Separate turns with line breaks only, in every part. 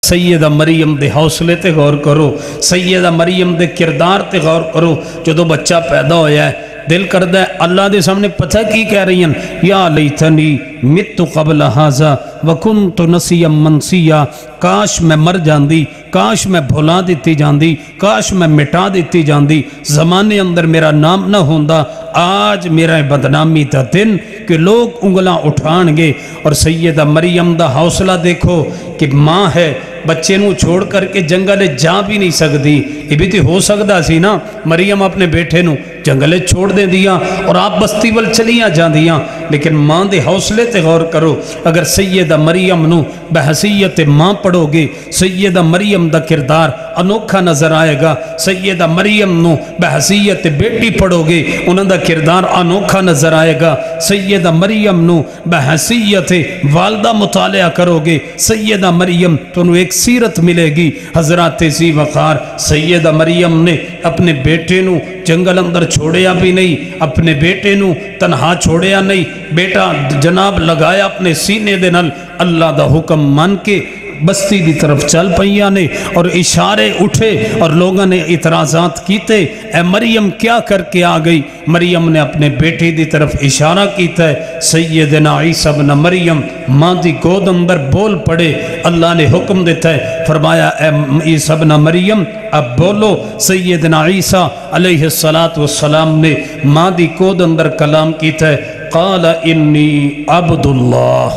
سیدہ مریم دے حوصلے تے غور کرو، سیدہ مریم دے کردار تے غور کرو۔ جدو بچہ پیدا ہویا ہے دل کردہ ہے اللہ دے سامنے پتہ کی کہہ رہی ہیں، یا لیتنی مت قبل ھذا وکنت نسیا منسیا، کاش میں مر جاندی، کاش میں بھلا دیتی جاندی، کاش میں مٹا دیتی جاندی، زمانے اندر میرا نام نہ ہوندا۔ آج میرا بدنامی دا دن کہ لوگ انگلاں اٹھان گے۔ اور سیدہ مریم دا حوصلہ دیکھو کہ ماں ہے، بچے نو چھوڑ کر کے جنگلے جا بھی نہیں سکتی۔ یہ بھی تو ہو سکتا سی نا، مریم اپنے بیٹھے نو جنگلے چھوڑ دے دیا اور آپ بستی ول چلیاں جان دیا، لیکن ماں دے حوصلے تے غور کرو۔ اگر سیدہ مریم نو بحثیت ماں پڑھو گے، سیدہ مریم دا کردار انوکھا نظر آئے گا۔ سیدہ مریم نو بحثیت بیٹی پڑھو گے، انہاں دا کردار انوکھا نظر آئے گا۔ سیدہ مریم نو بحثیت والدہ مطالعہ کرو گے، سیدہ مریم تو ایک سیرت ملے گی۔ حضرات ذی وقار سیدہ مریم نے اپنے بیٹے نو جنگل اندر چھوڑیا بھی نہیں، اپنے بیٹے نو تنہا چھوڑیا نہیں، بیٹا جناب لگایا اپنے سینے دے نال، اللہ دا حکم مان کے بستی دی طرف چل پئیاں نے، اور اشارے اٹھے اور لوگوں نے اعتراضات کیتے، اے مریم کیا کر کے آ گئی؟ مریم نے اپنے بیٹے دی طرف اشارہ کیتا ہے۔ سیدنا عیسیٰ ابن مریم ماں دی گود اندر بول پڑے، اللہ نے حکم دیتا ہے، فرمایا اے عیسیٰ ابن مریم اب بولو۔ سیدنا عیسیٰ علیہ السلام نے ماں دی گود اندر کلام کیتا ہے، قال انی عبد اللہ،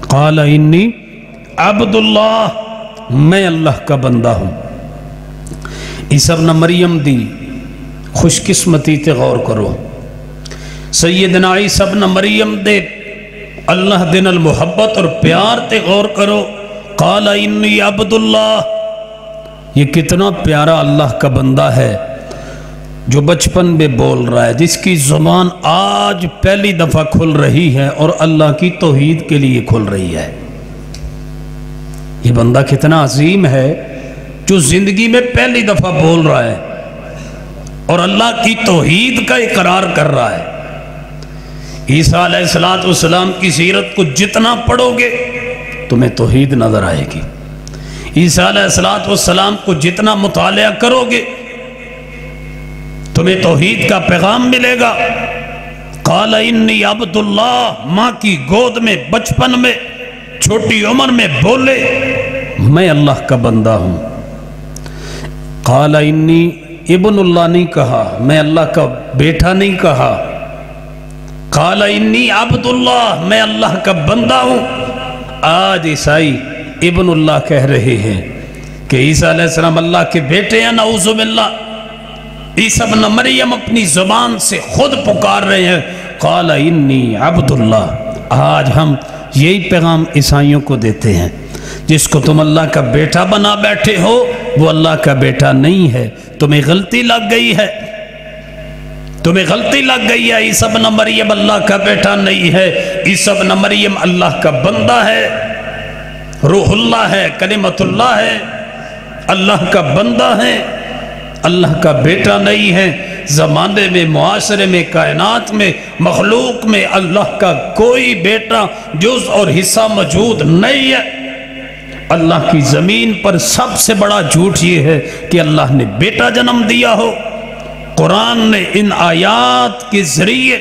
قال انی عبداللہ، میں اللہ کا بندہ ہوں۔ عیسیٰ ابن مریم دی خوش قسمتی تے غور کرو، سیدنا عیسیٰ ابن مریم دے اللہ دن المحبت اور پیار تے غور کرو۔ قال انی عبداللہ، یہ کتنا پیارا اللہ کا بندہ ہے جو بچپن میں بول رہا ہے، جس کی زبان آج پہلی دفعہ کھل رہی ہے اور اللہ کی توحید کے لیے کھل رہی ہے۔ یہ بندہ کتنا عظیم ہے جو زندگی میں پہلی دفعہ بول رہا ہے اور اللہ کی توحید کا اقرار کر رہا ہے۔ عیسیٰ علیہ السلام کی سیرت کو جتنا پڑھو گے تمہیں توحید نظر آئے گی، عیسیٰ علیہ السلام کو جتنا مطالعہ کرو گے تمہیں توحید کا پیغام ملے گا۔ قال انی عبداللہ، ماں کی گود میں بچپن میں چھوٹی عمر میں بولے میں اللہ کا بندہ ہوں۔ قال انی ابن اللہ نہیں کہا، میں اللہ کا بیٹا نہیں کہا، قال انی عبداللہ، میں اللہ کا بندہ ہوں۔ آج عیسائی ابن اللہ کہہ رہے ہیں کہ عیسیٰ علیہ السلام اللہ کے بیٹے ہیں، نعوذ باللہ۔ عیسیٰ ابن مریم اپنی زبان سے خود پکار رہے ہیں قال انی عبداللہ۔ آج ہم یہی پیغام عیسائیوں کو دیتے ہیں، جس کو تم اللہ کا بیٹا بنا بیٹھے ہو وہ اللہ کا بیٹا نہیں ہے، تمہیں غلطی لگ گئی ہے، تمہیں غلطی لگ گئی ہے۔ عیسیٰ ابن مریم اللہ کا بیٹا نہیں ہے، عیسیٰ ابن مریم اللہ کا بندہ ہے، روح اللہ ہے، کلمت اللہ ہے، اللہ کا بندہ ہے، اللہ کا بیٹا نہیں ہے۔ زمانے میں، معاشرے میں، کائنات میں، مخلوق میں اللہ کا کوئی بیٹا جز اور حصہ موجود نہیں ہے۔ اللہ کی زمین پر سب سے بڑا جھوٹ یہ ہے کہ اللہ نے بیٹا جنم دیا ہو۔ قرآن نے ان آیات کے ذریعے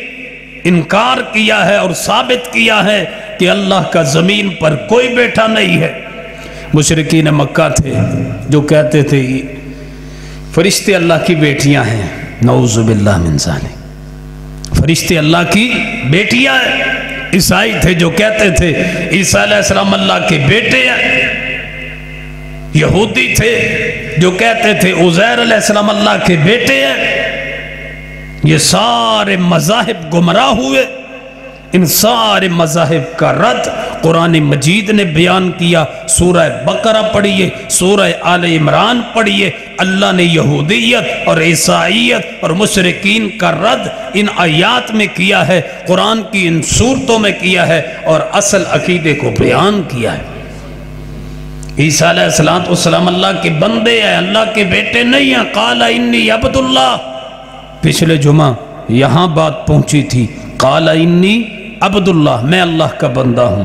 انکار کیا ہے اور ثابت کیا ہے کہ اللہ کا زمین پر کوئی بیٹا نہیں ہے۔ مشرکین مکہ تھے جو کہتے تھے فرشتے اللہ کی بیٹیاں ہیں، نعوذ باللہ من ذالک، فرشتے اللہ کی بیٹیاں ہیں۔ عیسائی تھے جو کہتے تھے عیسیٰ علیہ السلام اللہ کے بیٹے ہیں۔ یہودی تھے جو کہتے تھے عزیر علیہ السلام اللہ کے بیٹے ہیں۔ یہ سارے مذاہب گمراہ ہوئے۔ ان سارے مذاہب کا رد قرآن مجید نے بیان کیا۔ سورہ بقرہ پڑھیے، سورہ آل عمران پڑھیے۔ اللہ نے یہودیت اور عیسائیت اور مشرکین کا رد ان آیات میں کیا ہے، قرآن کی ان صورتوں میں کیا ہے اور اصل عقیدے کو بیان کیا ہے۔ عیسیٰ علیہ السلام اللہ کے بندے ہیں، اللہ کے بیٹے نہیں ہیں۔ قال انی عبداللہ، پچھلے جمعہ یہاں بات پہنچی تھی، قال انی عبداللہ، میں اللہ کا بندہ ہوں۔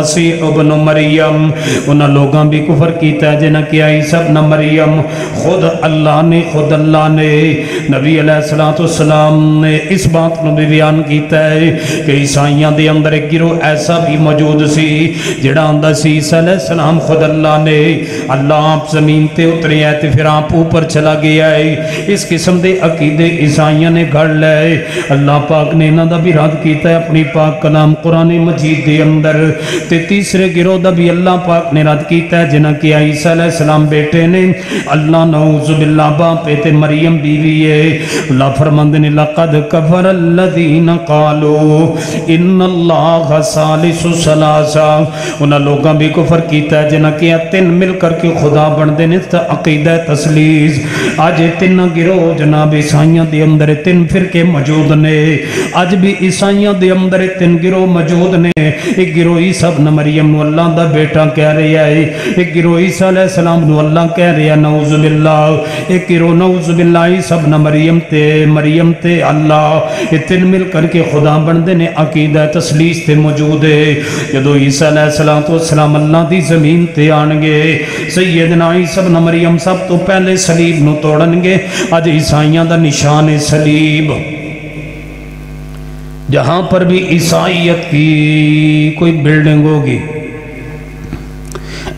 مسیح ابن مریم انہاں لوگاں بھی کفر کیتا ہے جنہاں کیا عیسیٰ ابن مریم خود اللہ نے نبی علیہ السلام نے اس بات نو بھی بیان کیتا ہے کہ عیسائیاں دے اندر ایک گروہ ایسا بھی موجود سی جڑا آندا سی عیسیٰ علیہ السلام خود اللہ نے اللہ آپ زمین تے اترے ہے تے پھر آپ اوپر چلا گیا ہے اس قسم دے عقیدے عیسائیاں نے گھڑ لے اللہ پاک نے انہاں دا بھی رد کیتا ہے اپنی پاک کلام قرآن مجید دے اندر تے تیسرے گروہ دا بھی اللہ پاک نے رد کیتا ہے جنہاں کیا عیسیٰ علیہ السلام بیٹے نے اللہ نعوذ باللہ باپے تے مریم بیوی ہے اللہ فرماندے نے لقد کفر الذین قالوا ان اللہ ثالث ثلاثہ انہاں لوگاں بھی کفر کیتا ہے جنہاں کیا تین مل کر کے خدا بندے نے عقیدہ تثلیث آج تین گروہ جناب عیسائیاں دے اندر تین فرقے موجود نے آج بھی عیسائیاں دے اندر تین گروہ موجود نے ایک گروہ عیسیٰ ابن مریم نو اللہ دا بیٹا کہہ رہا ہے ایک گروہ عیسیٰ علیہ السلام نو اللہ کہہ رہا ہے نعوذ باللہ ایک گروہ نعوذ باللہ عیسیٰ ابن مریم تے اللہ یہ تین مل کر کے خدا بندے نے عقیدہ تثلیث تے موجود ہے جدو عیسیٰ علیہ السلام اللہ دی زمین تے آنگے سیدنا عیسیٰ ابن مریم سب تو پہلے صلیب نو توڑنگے آج عیسائیاں دا نشان صلیب جہاں پر بھی عیسائیت کی کوئی بلڈنگ ہوگی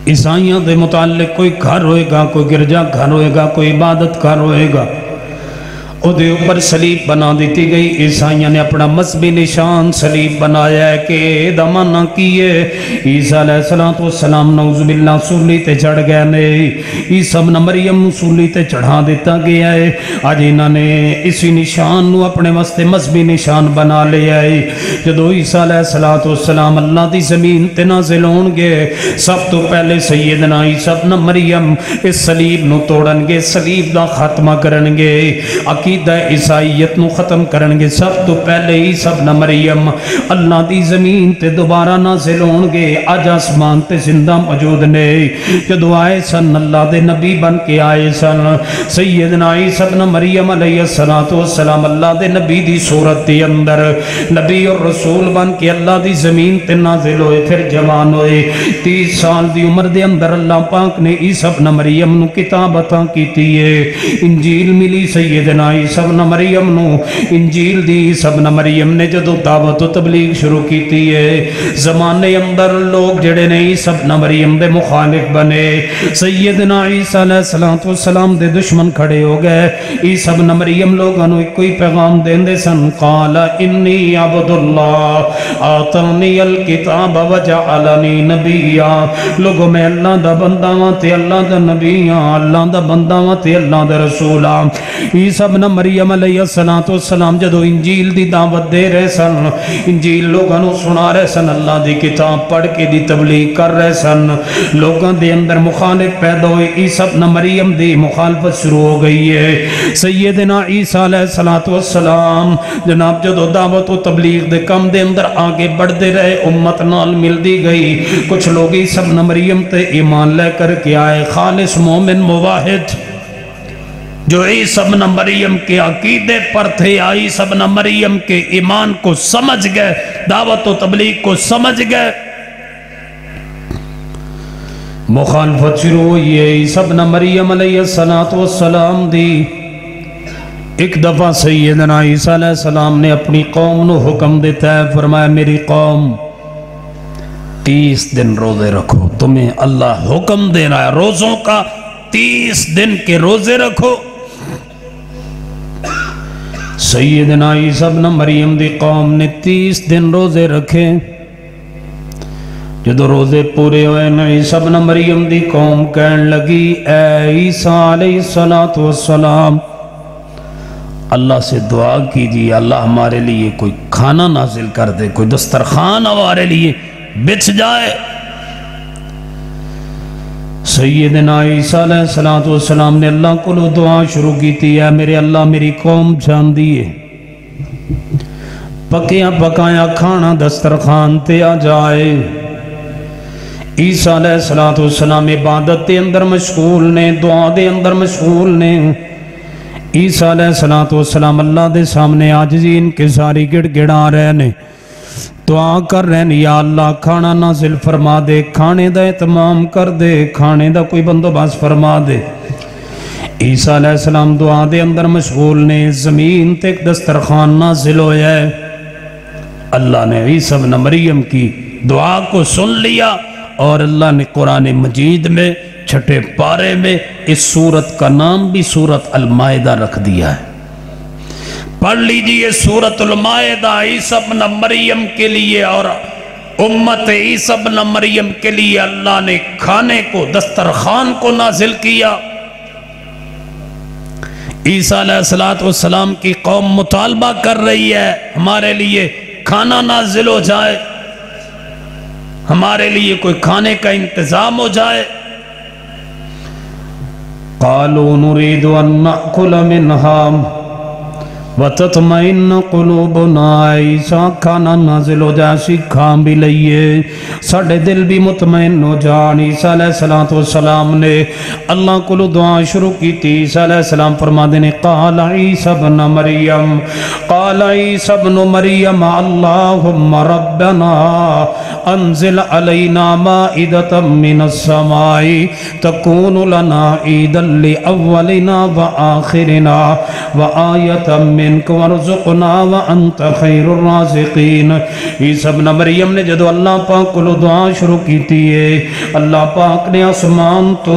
عیسائیوں دے متعلق کوئی گھر ہوئے گا کوئی گرجا گھر ہوئے گا کوئی عبادت گھر ہوئے گا او دے اوپر صلیب بنا دیتی گئی عیسائیوں نے اپنا مذہبی نشان صلیب بنایا ہے کہ دمانہ کیے عیسیٰ علیہ السلام نعوذ باللہ سولی تے چڑھ گئے نے عیسیٰ ابن مریم سولی تے چڑھا دیتا گیا ہے آج انہوں نے اسی نشان نو اپنے واسطے مذہبی نشان بنا لیا ہے جدو عیسیٰ علیہ السلام اللہ دی زمین تے نازل ہون گے سب تو پہلے سیدنا عیسیٰ ابن مریم اس صلیب نو توڑن گے صلیب دا خاتمہ کرن گے عقیدہ عیسائیت نو ختم کرنگے سب تو پہلے عیسیٰ ابن مریم اللہ دی زمین تے دوبارہ نازل ہونگے آج آسمان تے زندہ موجود نے جدو آئے سن اللہ دے نبی بن کے آئے سن سیدنا عیسیٰ ابن مریم علیہ السلام اللہ دے نبی دی صورت دی اندر نبی اور رسول بن کے اللہ دی زمین تے نازل ہوئے پھر جوان ہوئے 30 سال دی عمر دے اندر اللہ پاک نے عیسیٰ ابن مریم نو کتاب عطا کیتی ہے انجیل ملی سیدنا عیسیٰ ابن مریم نو انجیل دی عیسیٰ ابن مریم نے جدو دعوت و تبلیغ شروع کیتی ہے زمانے اندر لوگ جڑے نے عیسیٰ ابن مریم دے مخالف بنے سیدنا عیسیٰ علیہ السلام دے دشمن کھڑے ہو گئے عیسیٰ ابن مریم لوگاں نو کوئی پیغام دیندے سن قال انی عبد اللہ آتانی الکتاب وجعلنی نبیا لوگوں میں اللہ دا بندہ ہاں تے اللہ دا نبی ہاں اللہ دا بندہ ہاں تے اللہ دا رسول ہاں عیسیٰ ابن مریم علیہ السلام جدو انجیل دی دعوت دے رہے سن انجیل لوگاں نو سنا رہے سن اللہ دی کتاب پڑھ کے دی تبلیغ کر رہے سن لوگاں دے اندر مخالف پیدا ہوئے عیسیٰ ابن مریم دی مخالفت شروع ہو گئی ہے سیدنا عیسیٰ علیہ السلام جناب جدو دعوت و تبلیغ دے کم دے اندر آگے بڑھ دے رہے امت نال مل دی گئی کچھ لوگ عیسیٰ ابن مریم تے ایمان لے کر کے آئے خالص مومن مواحد جو عیسیٰ ابن مریم کے عقیدے پر تھے عیسیٰ ابن مریم کے ایمان کو سمجھ گئے دعوت و تبلیغ کو سمجھ گئے مخالفت شروع ہوئی ہے عیسیٰ ابن مریم علیہ السلام دی ایک دفعہ سیدنا عیسیٰ علیہ السلام نے اپنی قوم نو حکم دیتا ہے فرمایا میری قوم 30 دن روزے رکھو تمہیں اللہ حکم دے رہا ہے روزوں کا 30 دن کے روزے رکھو سیدنا عیسیٰ ابن مریم دی قوم نے 30 دن روزے رکھے جدو روزے پورے ہوئے نا عیسیٰ ابن مریم دی قوم کہن لگی اے عیسیٰ علیہ السلام اللہ سے دعا کیجیے اللہ ہمارے لیے کوئی کھانا نازل کر دے کوئی دسترخوان ہمارے لیے بچھ جائے سیدنا عیسیٰ علیہ السلام نے اللہ کو دعا شروع کی تھی ہے میرے اللہ میری قوم جان دیئے پکیاں پکایا کھانا دسترخوان تے آ جائے عیسیٰ علیہ السلام عبادت دے اندر مشغول نے دعا دے اندر مشغول نے عیسیٰ علیہ السلام اللہ دے سامنے عاجزی انکساری گڑ گڑا رہے نے دعا کر رہے ہیں یا اللہ کھانا نازل فرما دے، کھانے دا اہتمام کر دے، کھانے دا کوئی بندوبست فرما دے۔ عیسیٰ علیہ السلام دعا دے اندر مشغول نے، زمین تے ایک دسترخوان نازل ہویا ہے۔ اللہ نے عیسیٰ ابن مریم کی دعا کو سن لیا اور اللہ نے قرآن مجید میں چھٹے پارے میں اس سورت کا نام بھی سورت المائدہ رکھ دیا ہے۔ پڑھ لیجئے سورت المائدہ عیسیٰ ابن مریم کے لیے اور امت عیسیٰ ابن مریم کے لیے اللہ نے کھانے کو، دسترخوان کو نازل کیا۔ عیسیٰ علیہ السلام کی قوم مطالبہ کر رہی ہے ہمارے لیے کھانا نازل ہو جائے، ہمارے لیے کوئی کھانے کا انتظام ہو جائے۔ قالوا نريد ان ناكل منها وتطمئن قلوبنا، عیسیٰ کھانا نازل ہو جائے، اسی کھان بھی لئیے، ساڑھے دل بھی مطمئن ہو جان۔ عیسیٰ علیہ السلام نے اللہ کو دعا شروع کی تھی۔ عیسیٰ علیہ السلام فرما دینے قال عیسیٰ ابن مریم، قال عیسیٰ ابن مریم اللہم ربنا انزل علینا مائدتا من السماء تکون لنا عیدا لأولنا وآخرنا وآیتا منک ورزقنا وانت خیر الرازقین۔ عیسیٰ ابن مریم نے جدو اللہ پاک کو دعا شروع کی تھی، اللہ پاک نے آسمان تو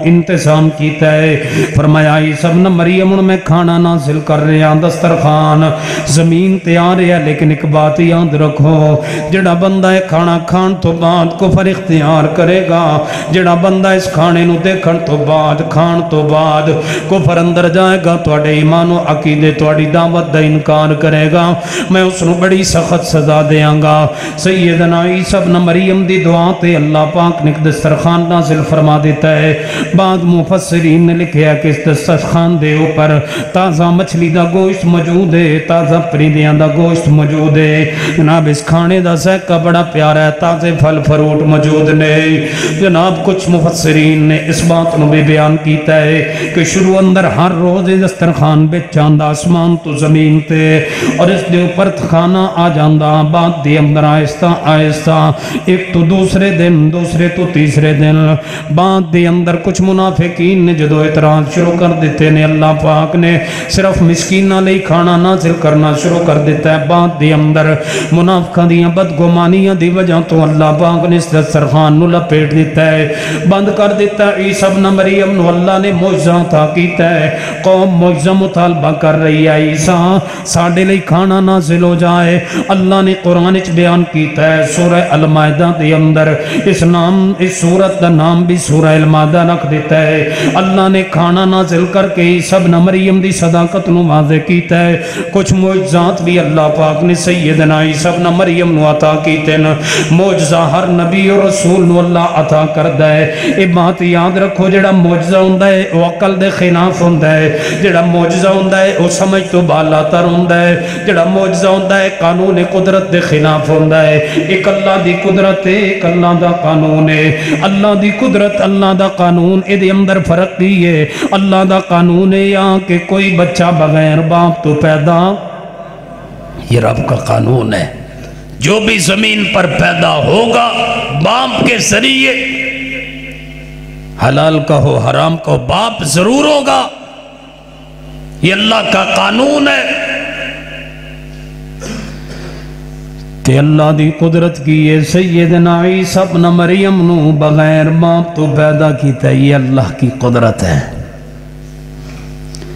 انتظام کیتا ہے۔ فرمایا عیسیٰ ابن مریم ان میں کھانا نازل کر رہے ہیں، دسترخوان زمین تیار ہے، لیکن ایک بات یاد رکھو، جڑا بندہ کھانا کھان تو بعد کفر اختیار کرے گا، جڑا بندہ اس کھانے نو دیکھن تو بعد کھان تو بعد کفر اندر جائے گا، توڑے ایمان و عقیدے توڑی دعوت دا انکار کرے گا، میں اس نو بڑی سخت سزا دیاں گا۔ سیدنا عیسیٰ ابن مریم دی دعا تے اللہ پاک نے دسترخوان نازل فرما دیتا ہے۔ بعد مفسرین نے لکھیا کہ اس دسترخوان دے اوپر تازہ مچھلی دا گوشت موجود ہے، تازہ پرندیاں دا گوشت موجود ہے۔ جناب اس کھانے دا ذائقہ بڑا پیارا ہے، تازے پھل فروٹ موجود نے۔ جناب کچھ مفسرین نے اس بات نو بھی بیان کیتا ہے کہ شروع اندر ہر روز دسترخوان بے چاندہ آسمان تو زمین تے اور اس دے اوپر کھانا آ جاندہ، بعد دے اندر آہستہ آہستہ ایک تو دوسرے دن، دوسرے تو تیسرے دن، بعد دے اندر کچھ منافقین نے جدو اعتراض شروع کر دیتے نے، اللہ پاک نے صرف مسکینہ لئی کھانا نازل کرنا شروع کر دیتا ہے۔ بعد دے اندر منافقہ دیاں بدگمانیاں دی وجہ تو اللہ پاک نے اس دسترخوان نو لپیٹ دیتا ہے، بند کر دیتا ہے۔ عیسیٰ ابن مریم نو اللہ نے معجزہ عطا کیتا ہے، قوم معجزہ مطالبہ کر رہی ہے، عیسیٰ ساڑھے لئی کھانا نازل ہو جائے۔ اللہ نے قرآن اچ بیان کیتا ہے سورہ المائدہ دے اندر، اس سورت دا نام بھی سورہ المائدہ رکھ دیتا ہے۔ اللہ نے کھانا نازل کر کے عیسیٰ ابن مریم دی صداقت نو واضح کیتا ہے۔ کچھ معجزات بھی اللہ پاک نے سیدنا عیسیٰ ابن مریم نو عطا کیتے ہیں۔ معجزہ ہر نبی اور رسول نو اللہ عطا کردہ ہے۔ یہ بات یاد رکھو، جڑا معجزہ ہوندہ ہے وہ عقل دے خلاف ہوندہ ہے، جڑا معجزہ ہوندہ ہے وہ سمجھ تو بالا تر ہوندہ ہے، جڑا معجزہ ہوندہ ہے قانون قدرت دے خلاف ہوندہ ہے۔ ایک اللہ دی قدرت ہے، ایک اللہ دا قانون ہے۔ اللہ دی قدرت، اللہ دا قانون، اے دے اندر فرق بھی ہے۔ اللہ دا قانون ہے یا کہ کوئی بچہ بغیر باپ تو پیدا، یہ رب کا قانون ہے۔ جو بھی زمین پر پیدا ہوگا باپ کے ذریعے، حلال کا ہو حرام کا ہو، باپ ضرور ہوگا، یہ اللہ کا قانون ہے۔ تے اللہ دی قدرت کی یہ سیدنا عیسیٰ ابن مریم نو بغیر باپ تو پیدا کیتا ہے، یہ اللہ کی قدرت ہے۔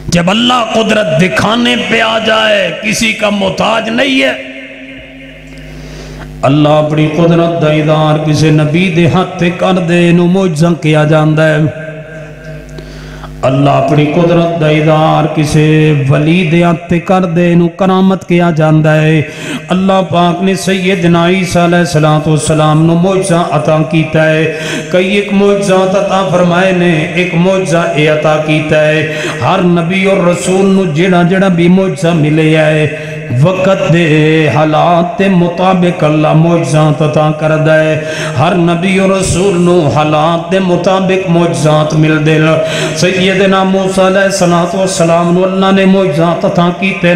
جب اللہ قدرت دکھانے پہ آ جائے کسی کا محتاج نہیں ہے۔ اللہ اپنی قدرت دا اظہار کسی نبی دے ہاتھ کر دے نو معجزہ کیا جاندہ ہے۔ اللہ اپنی قدرت دا اظہار کسی ولی دے ہاتھ کر دے نو کرامت کیا جاندہ ہے۔ اللہ پاک نے سیدنا عیسیٰ علیہ السلام نو معجزہ عطا کیتا ہے۔ کئی ایک معجزہ عطا فرمائے نے، ایک معجزہ عطا کیتا ہے۔ ہر نبی اور رسول نو جڑا جڑا بھی معجزہ ملے ہے، وقت دے حالات دے مطابق اللہ معجزات عطا کر دے ہر نبی و رسول نو حالات دے مطابق معجزات مل دے سیدنا موسیٰ علیہ السلام نو اللہ نے معجزات عطا کیتے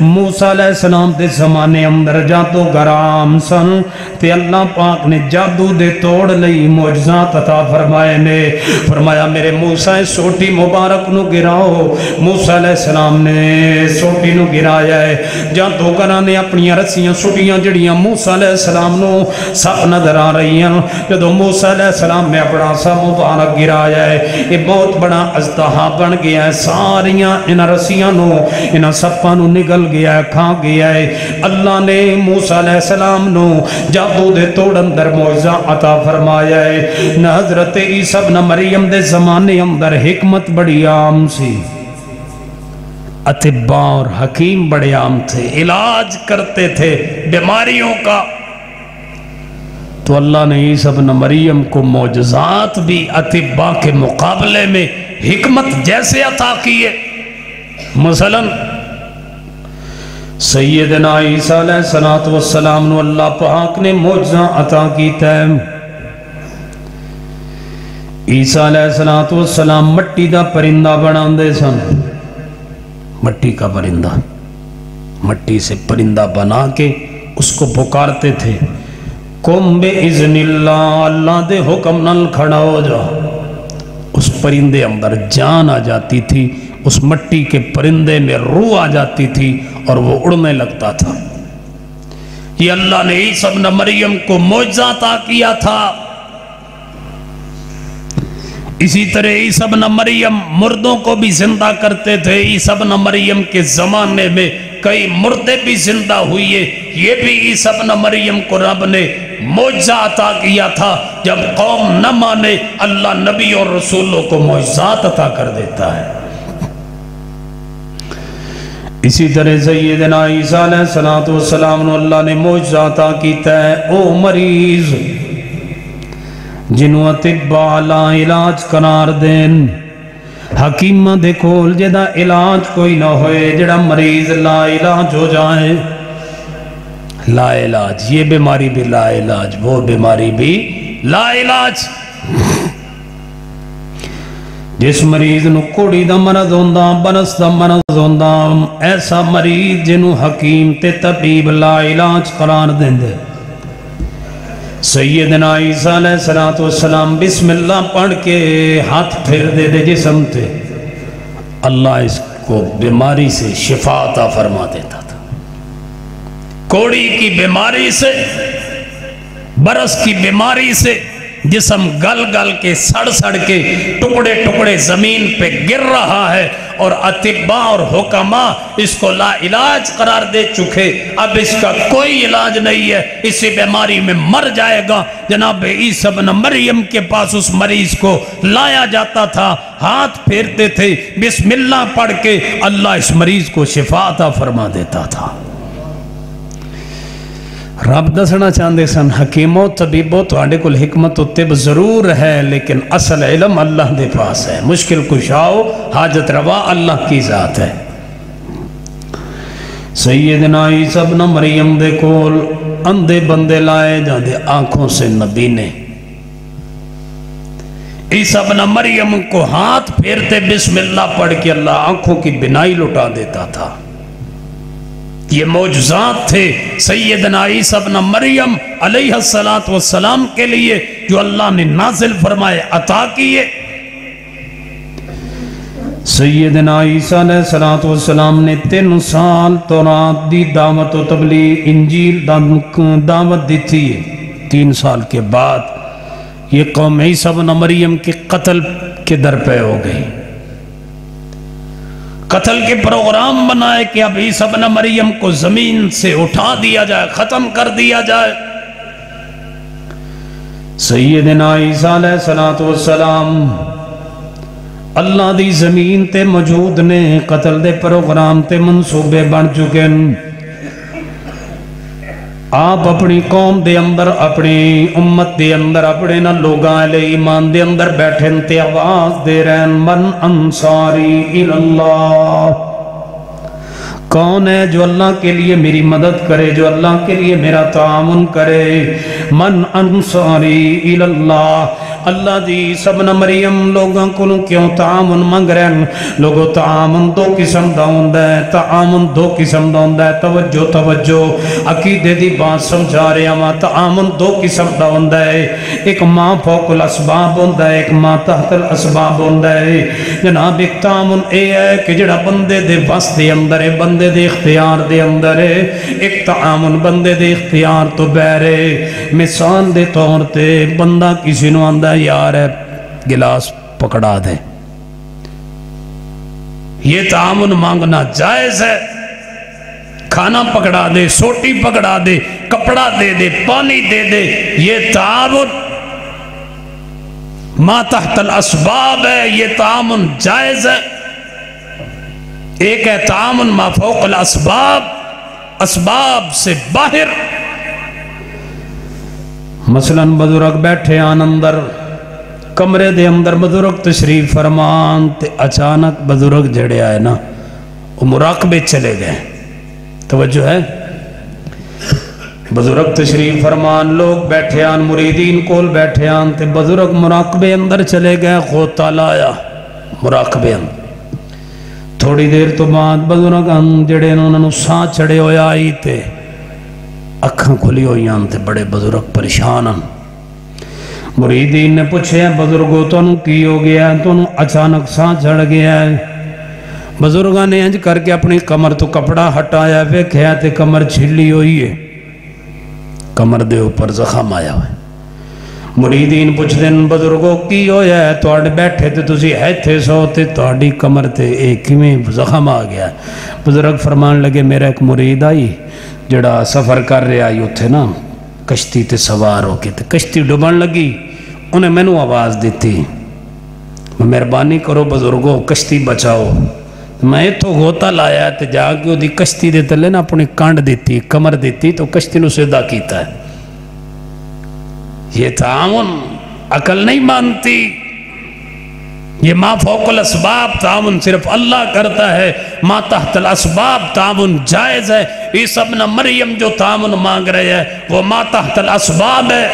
موسیٰ علیہ السلام دے زمانے اندر جادو گرام سن تے اللہ پاک نے جادو دے توڑ لئی معجزات عطا فرمائے نے فرمایا میرے موسیٰ سوٹی مبارک نو گراؤ موسیٰ علیہ السلام نے سوٹی نو گرایا ہے جادو گراں نے اپنی رسیاں سوٹیاں جڑیاں موسیٰ علیہ السلام نو سب نظر آ رہی ہیں جدو موسیٰ علیہ السلام نے اپنا سا مبارک گرایا ہے یہ بہت بڑا اژدہا بن گیا ہے ساریاں ان رسیاں نو ان سپاں نو نگل گیا ہے کھا گیا ہے اللہ نے موسیٰ علیہ السلام نو جادو دے توڑ اندر معجزہ عطا فرمایا ہے نہ حضرت عیسیٰ ابن مریم دے زمانے اندر حکمت بڑی عام سی اطباء اور حکیم بڑے عام تھے علاج کرتے تھے بیماریوں کا تو اللہ نے عیسیٰ ابن مریم کو معجزات بھی اطباء کے مقابلے میں حکمت جیسے عطا کیے مثلا سیدنا عیسیٰ علیہ السلام نو اللہ پاک نے معجزہ عطا کیتا ہے عیسیٰ علیہ السلام مٹی دا پرندہ بنان دے سن مٹی کا پرندہ مٹی سے پرندہ بنا کے اس کو پکارتے تھے قم بِإِذْنِ اللہ اللہ دے حکم نال کھڑا ہو جا اس پرندے اندر جان آ جاتی تھی اس مٹی کے پرندے میں روح آ جاتی تھی اور وہ اڑنے لگتا تھا یہ اللہ نے عیسیٰ ابن مریم کو معجزہ عطا کیا تھا اسی طرح عیسیٰ ابن مریم مردوں کو بھی زندہ کرتے تھے عیسیٰ ابن مریم کے زمانے میں کئی مردے بھی زندہ ہوئے یہ بھی عیسیٰ ابن مریم کو رب نے معجزہ عطا کیا تھا جب قوم نہ مانے اللہ نبی اور رسولوں کو معجزات عطا کر دیتا ہے اسی طرح سیدنا عیسیٰ علیہ السلام نے اللہ نے معجزہ عطا کیتا ہے او مریض جنہوں اطباء لا علاج قرار دین حکیمہ دے کول جدا علاج کوئی نہ ہوئے جڑا مریض لا علاج ہو جائے لا علاج یہ بیماری بھی لا علاج وہ بیماری بھی لا علاج جس مریض نو کوڑی دا مرض ہوندا برس دا مرض ہوندا ایسا مریض جنہوں حکیم تے طبیب لا علاج قرار دیں دے سیدنا عیسیٰ علیہ السلام بسم اللہ پڑھ کے ہاتھ پھر دے دے جسم تے اللہ اس کو بیماری سے شفا عطا فرما دیتا تھا کوڑی کی بیماری سے برس کی بیماری سے جسم گل گل کے سڑ سڑ کے ٹکڑے ٹکڑے زمین پہ گر رہا ہے اور اطباء اور حکماء اس کو لا علاج قرار دے چکے اب اس کا کوئی علاج نہیں ہے اسی بیماری میں مر جائے گا جناب عیسیٰ ابن مریم کے پاس اس مریض کو لایا جاتا تھا ہاتھ پھیرتے تھے بسم اللہ پڑھ کے اللہ اس مریض کو شفا عطا فرما دیتا تھا رب دسنا چاہتے سن حکیموں طبیبوں تواڈے کول حکمت و طب ضرور ہے لیکن اصل علم اللہ دے پاس ہے مشکل کشاؤ حاجت روا اللہ کی ذات ہے سیدنا عیسیٰ ابن مریم دے کول اندھے بندے لائے جاندے آنکھوں سے نبی نے عیسیٰ ابن مریم کو ہاتھ پھیرتے بسم اللہ پڑھ کے اللہ آنکھوں کی بینائی لٹا دیتا تھا یہ معجزات تھے سیدنا عیسیٰ ابن مریم علیہ السلام کے لیے جو اللہ نے نازل فرمائے عطا کیے سیدنا عیسیٰ علیہ السلام نے 3 سال تورات دی دعوت و تبلیغ انجیل دعوت دی تھی 3 سال کے بعد یہ قوم عیسیٰ ابن مریم کے قتل کے در پہ ہو گئی قتل کے پروگرام بنائے کہ اب عیسیٰ ابن مریم کو زمین سے اٹھا دیا جائے ختم کر دیا جائے سیدنا عیسیٰ علیہ السلام اللہ دی زمین تے موجود نے قتل دے پروگرام تے منصوبے بن چکے آپ اپنی قوم دے اندر اپنی امت دے اندر اپنے نہ لوگاں علیہ ایمان دے اندر بیٹھن تے آواز دے رہن من انصاری الاللہ کون ہے جو اللہ کے لیے میری مدد کرے، جو اللہ کے لیے میرا تعاون کرے؟ من انصاری الاللہ، اللہ دی سب نہ مریم لوگاں کو کیوں تعاون مانگ رہے ہیں؟ لوگوں تعاون دو قسم دا ہوندا ہے، تعاون دو قسم دا ہوندا ہے۔ توجہ توجہ، عقیدے دی بات سمجھا رہا ہاں۔ تعاون دو قسم دا ہوندا ہے، ایک ماں فوق الاسباب ہوندا ہے، ایک ماں تحت الاسباب ہوندا ہے۔ جناب ایک تعاون اے ہے کہ جڑا بندے دے بس دے اندر ہے، بندے دے اختیار دے اندر ہے، ایک تعاون بندے دے اختیار تو بہر ہے۔ مثال دے طور تے بندہ کسی نو آندا یار ہے گلاس پکڑا دے، یہ تعاون مانگنا جائز ہے۔ کھانا پکڑا دے، سوٹی پکڑا دے، کپڑا دے دے، پانی دے دے، یہ تعاون ما تحت الاسباب ہے، یہ تعاون جائز ہے۔ ایک ہے تعاون ما فوق الاسباب، اسباب سے باہر۔ مثلا بزرگ بیٹھے آن اندر کمرے دے اندر، بزرگ تشریف فرمان تے اچانک بزرگ جڑے آئے نا وہ مراقبے چلے گئے۔ توجہ ہے، بزرگ تشریف فرمان، لوگ بیٹھے آن، مریدین کول بیٹھے آن تے بزرگ مراقبے اندر چلے گئے۔ غوطہ لایا مراقبے اندر، تھوڑی دیر تو بعد بزرگ جڑے انہوں ساں چڑے ہوئے آئی تے اکھاں کھلی ہوئی آن تے بڑے بزرگ پریشان آن۔ مریدین نے پوچھے بزرگوں تو انہوں کی ہو گیا ہے، تو انہوں اچانک ساں چڑھ گیا ہے۔ بزرگاں نے انج کر کے اپنی کمر تو کپڑا ہٹایا، ویکھیا تے کمر چھلی ہوئی ہے، کمر دے اوپر زخم آیا ہوئے۔ مریدین پوچھ دیں بزرگوں کی ہویا ہے، تو آڑ بیٹھے تے تسی ایتھے سو تے تو آڑی کمر تے ایک میں زخم آ گیا۔ بزرگ فرمان لگے میرا ایک مرید آئی جڑا سفر کر رہے آئی اتھے نا کشتی تے سوار ہو کے تے کشتی ڈوبن لگی، انہیں میں نو آواز دیتی مہربانی کرو بزرگوں کشتی بچاؤ۔ میں تو غوطہ لایا تے جا کے دی کشتی دے تلے نا اپنی کانڈ دیتی، کمر دیتی تو کشتی نو سیدھا کیتا ہے۔ یہ تعاون عقل نہیں مانتی، یہ ما فوق الاسباب تعاون صرف اللہ کرتا ہے، ما تحت الاسباب تعاون جائز ہے۔ عیسیٰ ابن مریم جو تعاون مانگ رہے ہیں وہ ما تحت الاسباب ہے۔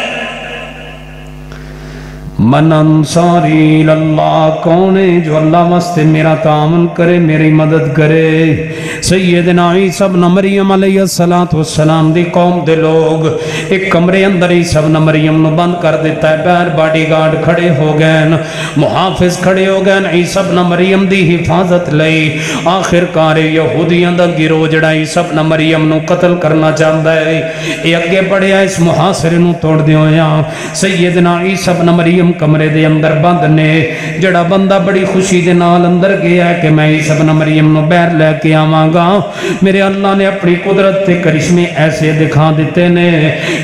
من انصاری اللہ، کون ہے جو اللہ واسطے میرا تعاون کرے، میری مدد کرے؟ سیدنا عیسیٰ ابن مریم علیہ السلام دی قوم دے لوگ ایک کمرے اندر عیسیٰ ابن مریم نو بند کر دیتا ہے، باہر باڈی گارڈ کھڑے ہو گئے، محافظ کھڑے ہو گئے عیسیٰ ابن مریم دی حفاظت لئی۔ آخر کار یہودیاں دا گروہ جڑا عیسیٰ ابن مریم نو قتل کرنا چاہتا ہے، یہ اگے بڑھیا اس محاصرے نو توڑ دیو یا سیدنا عیسیٰ ابن مریم کمرے دے اندر بند نے۔ جڑا بندہ بڑی خوشی دے نال اندر گیا کہ میں عیسیٰ ابن مریم نو باہر لے کے آواں گا، میرے اللہ نے اپنی قدرت تے کرشمے ایسے دکھا دیتے نے۔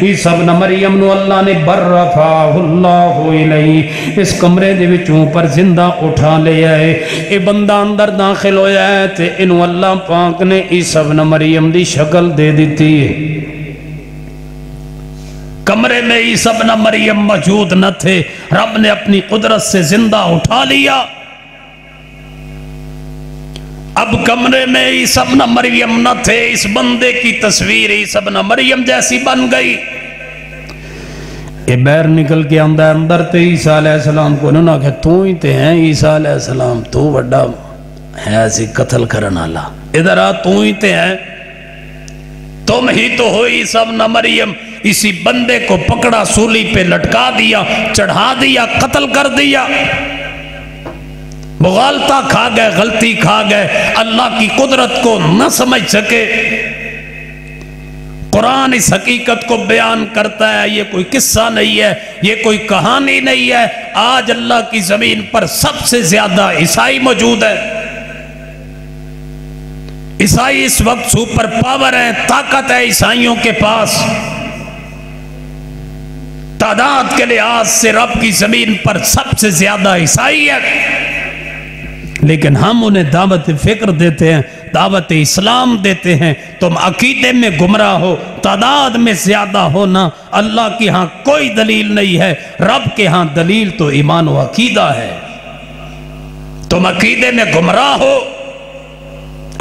عیسیٰ ابن مریم نو اللہ نے برفعہ اللہ الیہ، اس کمرے دے وچوں پر زندہ اٹھا لیا ہے۔ اے بندہ اندر داخل ہویا ہے تے انہوں اللہ پاک نے عیسیٰ ابن مریم دی شکل دے دیتی ہے۔ کمرے میں عیسیٰ ابن مریم موجود نہ تھے، رب نے اپنی قدرت سے زندہ اٹھا لیا۔ اب کمرے میں عیسیٰ ابن مریم نہ تھے، اس بندے کی تصویر عیسیٰ ابن مریم جیسی بن گئی۔ یہ باہر نکل کے اندر تے عیسیٰ علیہ السلام کو انہوں نے کہا تو ہی تے ہیں عیسیٰ علیہ السلام، تو وڈا ہے ایسی قتل کرنا اللہ، ادھر آ تو ہی تے ہیں، تم ہی تو ہو عیسیٰ ابن مریم۔ اسی بندے کو پکڑا، سولی پہ لٹکا دیا، چڑھا دیا، قتل کر دیا۔ مغالطہ کھا گئے، غلطی کھا گئے، اللہ کی قدرت کو نہ سمجھ سکے۔ قرآن اس حقیقت کو بیان کرتا ہے، یہ کوئی قصہ نہیں ہے، یہ کوئی کہانی نہیں ہے۔ آج اللہ کی زمین پر سب سے زیادہ عیسائی موجود ہے۔ عیسائی اس وقت سپر پاور ہیں، طاقت ہے عیسائیوں کے پاس۔ تعداد کے لحاظ سے رب کی زمین پر سب سے زیادہ عیسائی ہے، لیکن ہم انہیں دعوت فکر دیتے ہیں، دعوت اسلام دیتے ہیں۔ تم عقیدے میں گمراہ ہو، تعداد میں زیادہ ہونا اللہ کی ہاں کوئی دلیل نہیں ہے، رب کے ہاں دلیل تو ایمان و عقیدہ ہے۔ تم عقیدے میں گمراہ ہو،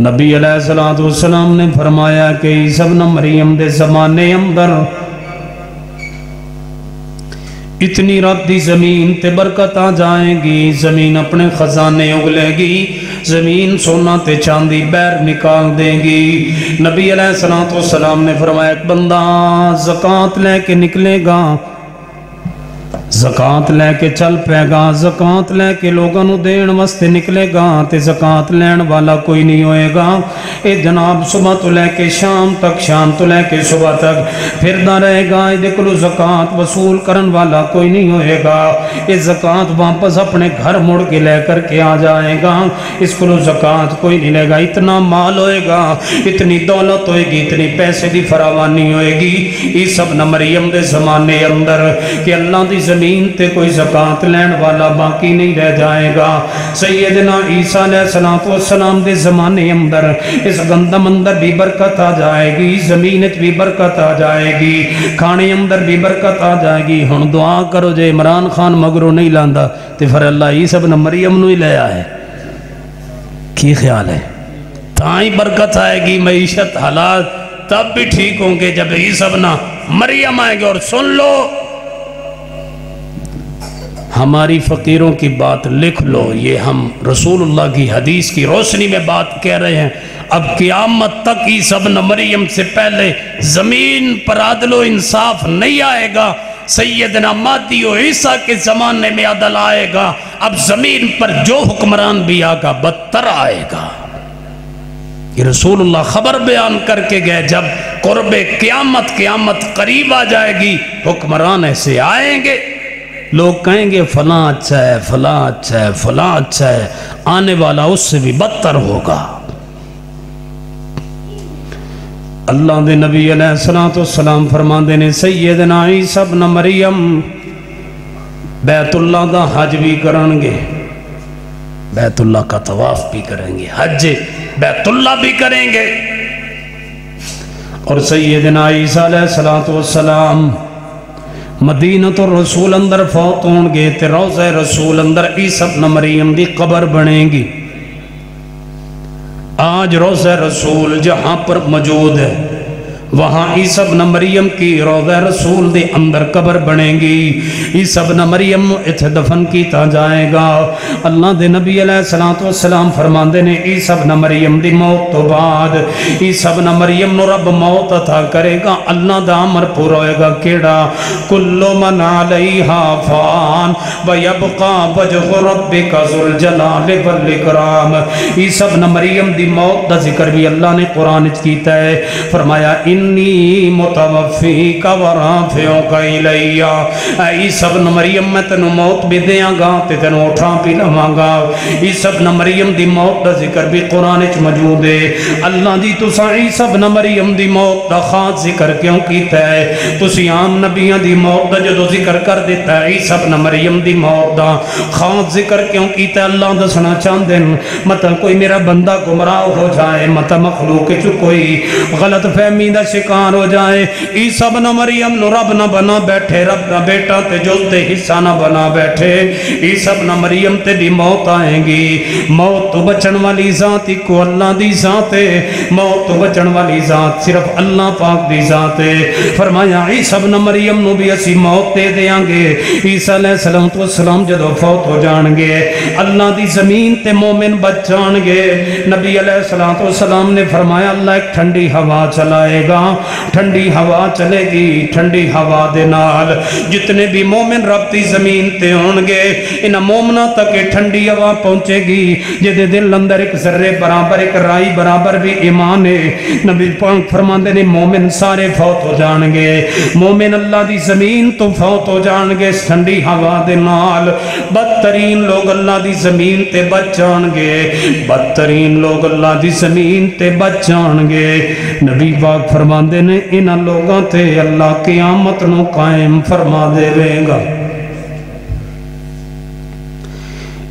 نبی علیہ السلام نے فرمایا کہ عیسی ابن مریم دے زمانے اندر اتنی رات دی زمین تے برکت آ جائے گی، زمین اپنے خزانے اگلے گی، زمین سونا تے چاندی بیر نکال دے گی۔ نبی علیہ السلام نے فرمایا ایک بندہ زکوٰۃ لے کے نکلے گا، زکوٰۃ لے کے چل پے گا، زکوٰۃ لے کے لوگوں نو دین واسطے نکلے گا تے زکوٰۃ لین والا کوئی نہیں ہوئے گا۔ اے جناب صبح تو لے کے شام تک، شام تو لے کے صبح تک پھردا رہے گا، اے کولو زکوٰۃ وصول کرن والا کوئی نہیں ہوئے گا۔ اے زکوٰۃ واپس اپنے گھر مڑ کے لے کر کے آ جائے گا، اس کولو زکوٰۃ کوئی نہیں لے گا۔ اتنا مال ہوئے گا، اتنی دولت ہوئے گی، اتنی پیسے دی فراوانی ہوئے گی عیسی ابن مریم دے زمانے اندر کہ اللہ دی زمین تے کوئی زکوٰۃ لین والا باقی نہیں رہ جائے گا۔ سیدنا عیسیٰ علیہ السلام دے زمانے اندر اس گندم اندر بھی برکت آ جائے گی، زمین بھی برکت آ جائے گی، کھانے اندر بھی برکت آ جائے گی۔ ہن دعا کرو جے عمران خان مگروں نہیں لاندا تے پھر اللہ عیسیٰ ابن مریم نو ہی لے آئے، کی خیال ہے؟ تائیں برکت آئے گی، معیشت حالات تب بھی ٹھیک ہوں گے جب عیسیٰ ابن مریم آئیں گے۔ اور سن لو، ہماری فقیروں کی بات لکھ لو، یہ ہم رسول اللہ کی حدیث کی روشنی میں بات کہہ رہے ہیں۔ اب قیامت تک عیسیٰ ابن مریم سے پہلے زمین پر عدل و انصاف نہیں آئے گا۔ سیدنا مہدی و عیسیٰ کے زمانے میں عدل آئے گا۔ اب زمین پر جو حکمران بھی آگا بدتر آئے گا۔ یہ رسول اللہ خبر بیان کر کے گئے، جب قرب قیامت قریب آ جائے گی، حکمران ایسے آئیں گے، لوگ کہیں گے فلاں اچھا ہے، فلاں اچھا ہے، فلاں اچھا ہے، آنے والا اس سے بھی بدتر ہوگا۔ اللہ دے نبی علیہ السلام فرماندے نے سیدنا عیسیٰ ابن مریم بیت اللہ دا حج بھی کریں گے، بیت اللہ کا طواف بھی کریں گے، حج بیت اللہ بھی کریں گے۔ اور سیدنا عیسیٰ علیہ السلام مدینۃ الرسول اندر فوت ہون گے تے روضہ رسول اندر عیسیٰ ابن مریم دی قبر بنے گی۔ آج روضہ رسول جہاں پر موجود ہے، وہاں عیسیٰ ابن مریم کی روضہ رسول دے اندر قبر بنے گی۔ عیسیٰ ابن مریم اتھے دفن کیتا جائے گا۔ اللہ دے نبی علیہ السلام فرماندے نے عیسیٰ ابن مریم دی موت تو بعد عیسیٰ ابن مریم نو رب موت عطا کرے گا۔ اللہ دا امر پورا ہوئے گا، کیڑا کل من علیہا فان ویبقا وجہ ربک ذو الجلال والاکرام۔ عیسیٰ ابن مریم دی موت دا ذکر بھی اللہ نے قرآن وچ کیتا ہے، فرمایا انی متوفیک ورافعک الی۔ عیسیٰ ابن مریم میں تینو موت بھی دیاں گا تے تینو اٹھا بھی لواں گا۔ عیسیٰ ابن مریم دی موت دا ذکر بھی قرآن وچ موجود ہے۔ اللہ دی تساں عیسیٰ ابن مریم دی موت دا خاص ذکر کیوں کیتا ہے؟ تسی عام نبیاں دی موت دا جدو ذکر کر دیتا ہے، عیسیٰ ابن مریم دی موت دا خاص ذکر کیوں کیتا ہے؟ اللہ دسنا چاہندے مطلب کوئی میرا بندہ گمراہ ہو جائے، مطلب مخلوق چ کوئی غلط فہمی دا شکار ہو جائے، عیسیٰ ابن مریم نو رب نہ بنا بیٹھے، رب نہ بیٹا تے جز تے حصہ نہ بنا بیٹھے، عیسیٰ ابن مریم تے بھی موت آئیں گی۔ موت تو بچن والی ذات ہی کو اللہ دی ذات ہے، موت تو بچن والی ذات صرف اللہ پاک دی ذات ہے۔ فرمایا عیسیٰ ابن مریم نو بھی اسی موت دے دیاں گے۔ عیسیٰ علیہ السلام جدو فوت ہو جان گے، اللہ دی زمین تے مومن بچ جان گے۔ نبی علیہ السلام نے فرمایا اللہ ایک ٹھنڈی ہوا چلائے گا، ٹھنڈی ہوا چلے گی، ٹھنڈی ہوا دے نال جتنے بھی مومن رب دی زمین تے ہون گے، ان مومنہ تک ٹھنڈی ہوا پہنچے گی جدے دل اندر ایک ذرے برابر، ایک رائی برابر بھی ایمان ہے۔ نبی پاک فرماندے نے مومن سارے فوت ہو جان گے، مومن اللہ دی زمین تو فوت ہو جان گے ٹھنڈی ہوا دے نال۔ بدترین لوگ اللہ دی زمین تے بچ جان گے، بدترین لوگ اللہ دی زمین تے بچ جان گے۔ نبی پاک فرماندے نے انہاں لوگاں تے اللہ قیامت نو قائم فرما دے گا۔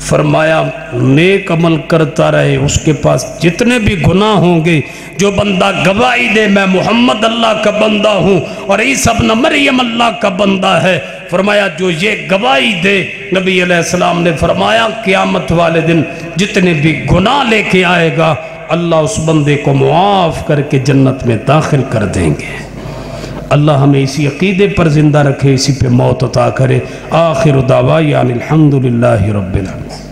فرمایا نیک عمل کرتا رہے، اس کے پاس جتنے بھی گناہ ہوں گے، جو بندہ گواہی دے میں محمد اللہ کا بندہ ہوں اور عیسیٰ ابن مریم اللہ کا بندہ ہے، فرمایا جو یہ گواہی دے، نبی علیہ السلام نے فرمایا قیامت والے دن جتنے بھی گناہ لے کے آئے گا اللہ اس بندے کو معاف کر کے جنت میں داخل کر دیں گے۔ اللہ ہمیں اسی عقیدے پر زندہ رکھے، اسی پہ موت عطا کرے۔ آخر دعوایان الحمدللہ رب العالمین۔